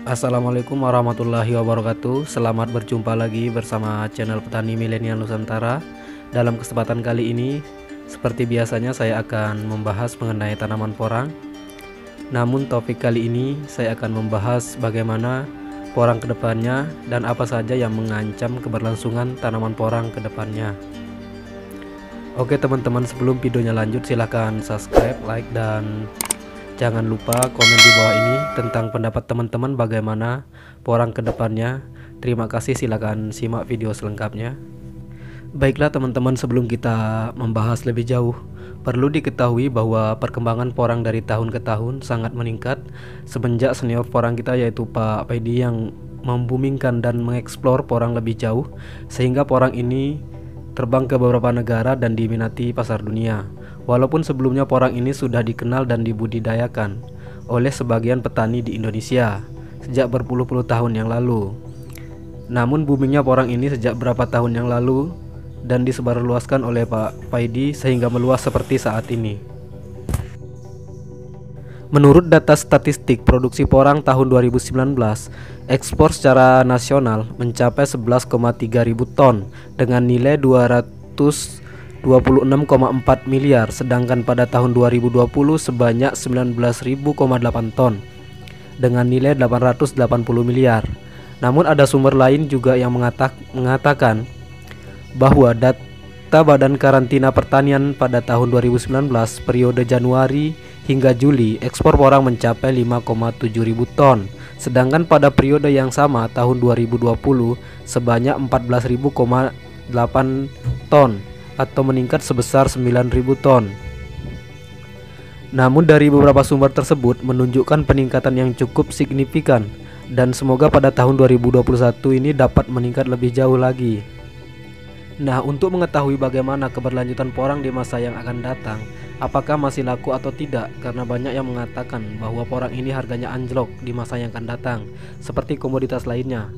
Assalamualaikum warahmatullahi wabarakatuh. Selamat berjumpa lagi bersama channel Petani Milenial Nusantara. Dalam kesempatan kali ini, seperti biasanya saya akan membahas mengenai tanaman porang. Namun topik kali ini saya akan membahas bagaimana porang kedepannya dan apa saja yang mengancam keberlangsungan tanaman porang kedepannya. Oke teman-teman, sebelum videonya lanjut silahkan subscribe, like, dan jangan lupa komen di bawah ini tentang pendapat teman-teman bagaimana porang kedepannya. Terima kasih, silakan simak video selengkapnya. Baiklah teman-teman, sebelum kita membahas lebih jauh, perlu diketahui bahwa perkembangan porang dari tahun ke tahun sangat meningkat semenjak senior porang kita yaitu Pak Paidi yang membumingkan dan mengeksplor porang lebih jauh, sehingga porang ini terbang ke beberapa negara dan diminati pasar dunia. Walaupun sebelumnya porang ini sudah dikenal dan dibudidayakan oleh sebagian petani di Indonesia sejak berpuluh-puluh tahun yang lalu. Namun boomingnya porang ini sejak berapa tahun yang lalu dan disebarluaskan oleh Pak Paidi sehingga meluas seperti saat ini. Menurut data statistik produksi porang tahun 2019, ekspor secara nasional mencapai 11,3 ribu ton dengan nilai 226,4 miliar, sedangkan pada tahun 2020 sebanyak 19.000,8 ton dengan nilai 880 miliar. Namun ada sumber lain juga yang mengatakan bahwa data Badan Karantina Pertanian pada tahun 2019 periode Januari hingga Juli ekspor porang mencapai 5,7 ribu ton, sedangkan pada periode yang sama tahun 2020 sebanyak 14.000,8 ton atau meningkat sebesar 9.000 ton. Namun dari beberapa sumber tersebut menunjukkan peningkatan yang cukup signifikan dan semoga pada tahun 2021 ini dapat meningkat lebih jauh lagi. Nah, untuk mengetahui bagaimana keberlanjutan porang di masa yang akan datang, apakah masih laku atau tidak, karena banyak yang mengatakan bahwa porang ini harganya anjlok di masa yang akan datang seperti komoditas lainnya.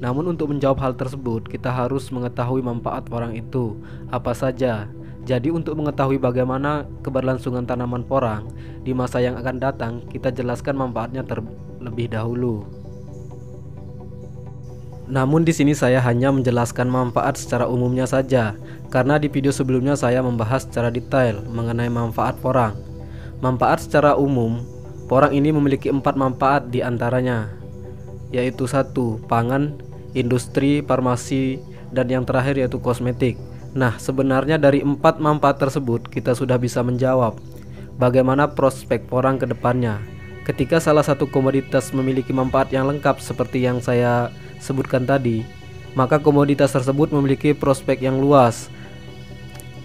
Namun untuk menjawab hal tersebut, kita harus mengetahui manfaat porang itu apa saja. Jadi untuk mengetahui bagaimana keberlangsungan tanaman porang di masa yang akan datang, kita jelaskan manfaatnya terlebih dahulu. Namun di sini saya hanya menjelaskan manfaat secara umumnya saja, karena di video sebelumnya saya membahas secara detail mengenai manfaat porang. Manfaat secara umum, porang ini memiliki 4 manfaat di antaranya, yaitu 1. Pangan, industri, farmasi, dan yang terakhir yaitu kosmetik. Nah, sebenarnya dari 4 manfaat tersebut kita sudah bisa menjawab bagaimana prospek porang ke depannya. Ketika salah satu komoditas memiliki manfaat yang lengkap seperti yang saya sebutkan tadi, maka komoditas tersebut memiliki prospek yang luas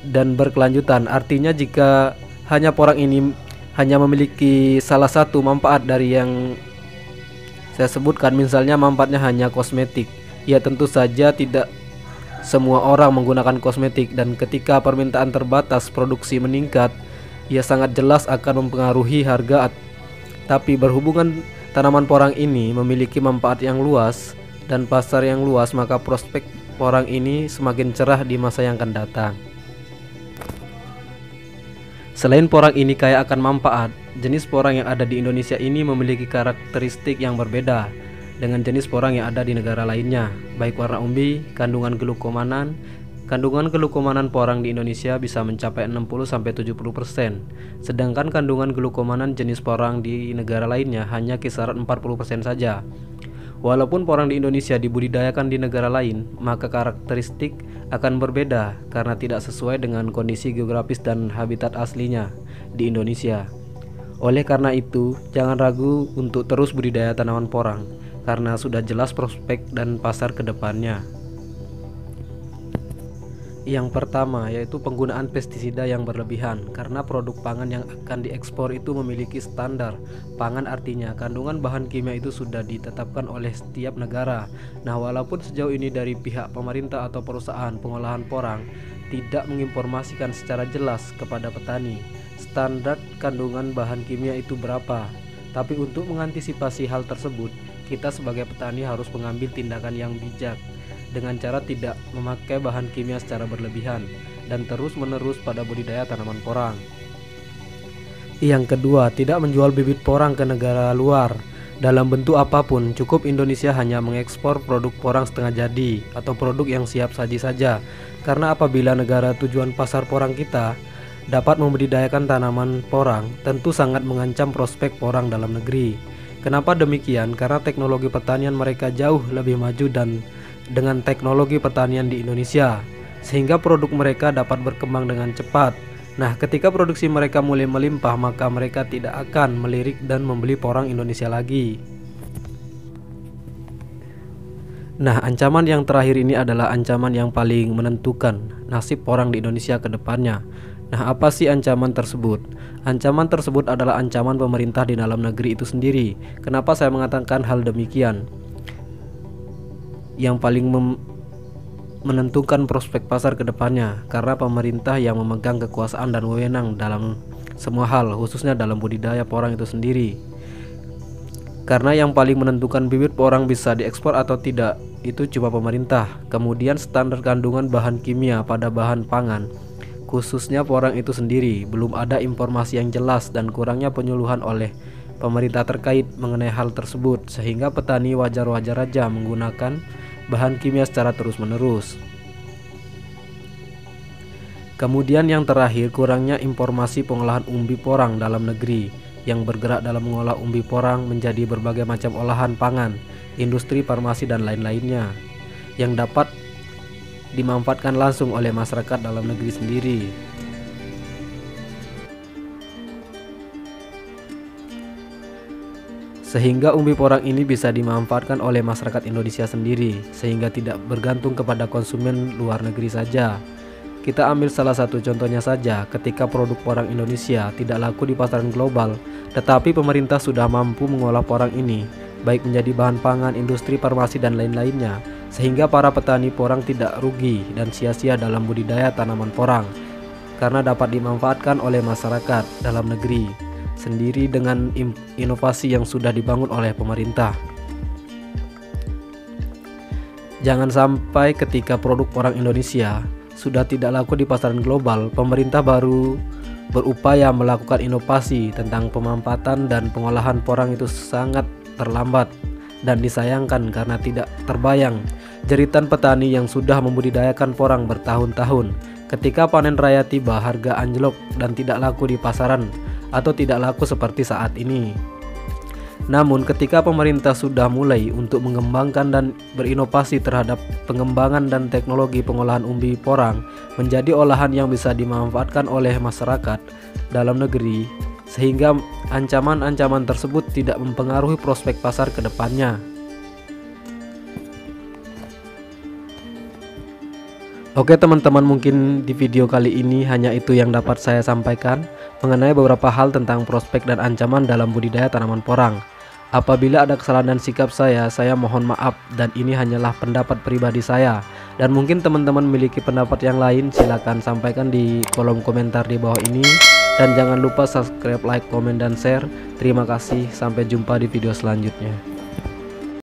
dan berkelanjutan. Artinya jika hanya porang ini hanya memiliki salah satu manfaat dari yang saya sebutkan, misalnya manfaatnya hanya kosmetik, ya tentu saja tidak semua orang menggunakan kosmetik, dan ketika permintaan terbatas produksi meningkat, ya sangat jelas akan mempengaruhi harga. Tapi berhubungan tanaman porang ini memiliki manfaat yang luas dan pasar yang luas, maka prospek porang ini semakin cerah di masa yang akan datang. Selain porang ini kaya akan manfaat, jenis porang yang ada di Indonesia ini memiliki karakteristik yang berbeda dengan jenis porang yang ada di negara lainnya, baik warna umbi, kandungan glukomanan. Kandungan glukomanan porang di Indonesia bisa mencapai 60-70%, sedangkan kandungan glukomanan jenis porang di negara lainnya hanya kisaran 40% saja. Walaupun porang di Indonesia dibudidayakan di negara lain, maka karakteristik akan berbeda karena tidak sesuai dengan kondisi geografis dan habitat aslinya di Indonesia. Oleh karena itu, jangan ragu untuk terus budidaya tanaman porang karena sudah jelas prospek dan pasar ke depannya. Yang pertama yaitu penggunaan pestisida yang berlebihan, karena produk pangan yang akan diekspor itu memiliki standar pangan, artinya kandungan bahan kimia itu sudah ditetapkan oleh setiap negara. Nah, walaupun sejauh ini dari pihak pemerintah atau perusahaan pengolahan porang tidak menginformasikan secara jelas kepada petani standar kandungan bahan kimia itu berapa, tapi untuk mengantisipasi hal tersebut, kita sebagai petani harus mengambil tindakan yang bijak dengan cara tidak memakai bahan kimia secara berlebihan dan terus-menerus pada budidaya tanaman porang. Yang kedua, tidak menjual bibit porang ke negara luar. Dalam bentuk apapun, cukup Indonesia hanya mengekspor produk porang setengah jadi atau produk yang siap saji saja. Karena apabila negara tujuan pasar porang kita dapat membudidayakan tanaman porang, tentu sangat mengancam prospek porang dalam negeri. Kenapa demikian? Karena teknologi pertanian mereka jauh lebih maju dan dengan teknologi pertanian di Indonesia, sehingga produk mereka dapat berkembang dengan cepat. Nah, ketika produksi mereka mulai melimpah, maka mereka tidak akan melirik dan membeli porang Indonesia lagi. Nah, ancaman yang terakhir ini adalah ancaman yang paling menentukan nasib porang di Indonesia ke depannya. Nah, apa sih ancaman tersebut? Ancaman tersebut adalah ancaman pemerintah di dalam negeri itu sendiri. Kenapa saya mengatakan hal demikian? Yang paling menentukan prospek pasar ke depannya, karena pemerintah yang memegang kekuasaan dan wewenang dalam semua hal, khususnya dalam budidaya porang itu sendiri. Karena yang paling menentukan bibit porang bisa diekspor atau tidak itu cuma pemerintah. Kemudian standar kandungan bahan kimia pada bahan pangan, khususnya porang itu sendiri, belum ada informasi yang jelas dan kurangnya penyuluhan oleh pemerintah terkait mengenai hal tersebut, sehingga petani wajar-wajar saja menggunakan bahan kimia secara terus-menerus. Kemudian yang terakhir, kurangnya informasi pengolahan umbi porang dalam negeri yang bergerak dalam mengolah umbi porang menjadi berbagai macam olahan pangan, industri farmasi dan lain-lainnya yang dapat dimanfaatkan langsung oleh masyarakat dalam negeri sendiri. Sehingga umbi porang ini bisa dimanfaatkan oleh masyarakat Indonesia sendiri, sehingga tidak bergantung kepada konsumen luar negeri saja. Kita ambil salah satu contohnya saja, ketika produk porang Indonesia tidak laku di pasaran global, tetapi pemerintah sudah mampu mengolah porang ini, baik menjadi bahan pangan, industri farmasi dan lain-lainnya, sehingga para petani porang tidak rugi dan sia-sia dalam budidaya tanaman porang, karena dapat dimanfaatkan oleh masyarakat dalam negeri sendiri dengan inovasi yang sudah dibangun oleh pemerintah. Jangan sampai ketika produk porang Indonesia sudah tidak laku di pasaran global, pemerintah baru berupaya melakukan inovasi tentang pemanfaatan dan pengolahan porang itu sangat terlambat dan disayangkan karena tidak terbayang jeritan petani yang sudah membudidayakan porang bertahun-tahun. Ketika panen raya tiba, harga anjlok dan tidak laku di pasaran atau tidak laku seperti saat ini. Namun ketika pemerintah sudah mulai untuk mengembangkan dan berinovasi terhadap pengembangan dan teknologi pengolahan umbi porang menjadi olahan yang bisa dimanfaatkan oleh masyarakat dalam negeri, sehingga ancaman-ancaman tersebut tidak mempengaruhi prospek pasar ke depannya. Oke teman-teman, mungkin di video kali ini hanya itu yang dapat saya sampaikan mengenai beberapa hal tentang prospek dan ancaman dalam budidaya tanaman porang. Apabila ada kesalahan dan sikap saya mohon maaf, dan ini hanyalah pendapat pribadi saya. Dan mungkin teman-teman memiliki pendapat yang lain, silakan sampaikan di kolom komentar di bawah ini. Dan jangan lupa subscribe, like, komen, dan share. Terima kasih, sampai jumpa di video selanjutnya.